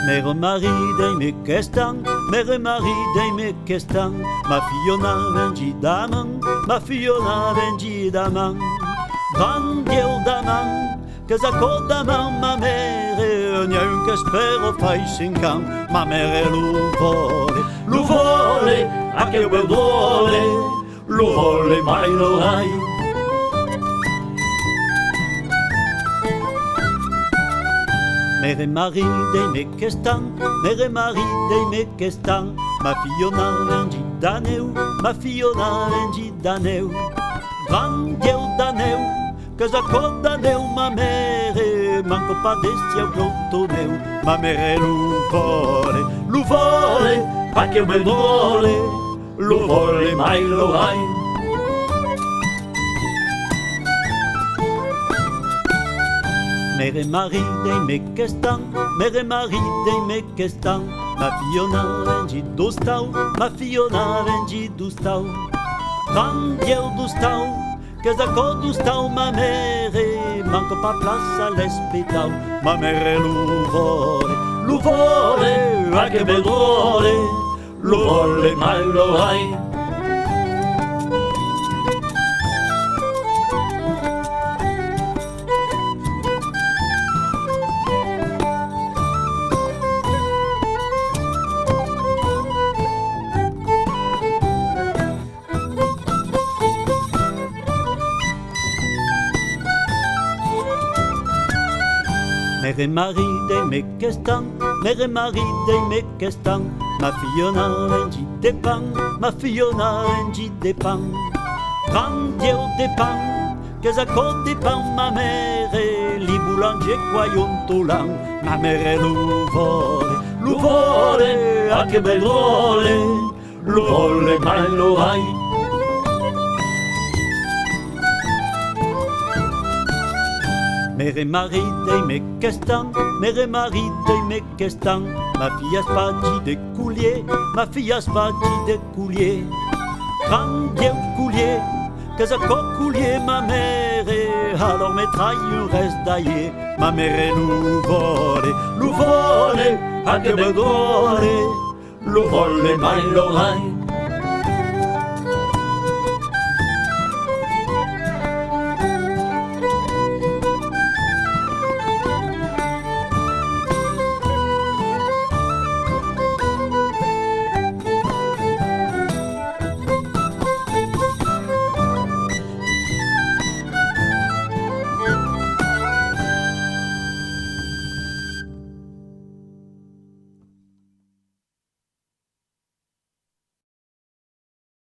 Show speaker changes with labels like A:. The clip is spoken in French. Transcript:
A: Mere maride me kestan, mere maride me kestan. Ma fiona vengi daman, ma fiona vengi daman. Bandiel daman, casacò daman, ma mere. N'y'a un che spero fai cinquan, ma mere lo vole, a che bel lo vole mai lo hai. Mere maride me kestan, mere maride me kestan. Ma fiona vengi daneu, ma fiona vengi daneu. Bandiel daneu, casacò daneu, ma mere. Manco pa desti au glottoneu, ma mere lo vole, pa che bel lo vole mai lo hai. Mere maride me kestan, mere maride me kestan. Ma fiona vengi dostau, ma fiona vengi dostau. Bandiel dostau, casacò dostau, ma mere. Manco pa plaza all'espetau, ma mere lo vole, a che bel lo vole mai lo hai. Mere maride me kestan, mere maride me kestan. Ma fiona vengi de pan, ma fiona vengi de pan. Bandiel de pan, casacò de pan, ma mere. Li boulanger quayon tolan, ma mere lo vole, a che bel lo vole mai lo hai. Mere maride me kestan, mere maride me kestan. Ma fille spaghi de coulier, ma fille spaghi de coulier. Bandiel coulier, casacò coulier, ma mere. Alors metraille un reste d'ailler, ma mere lo vole, a che bel lo vole mai lo hai.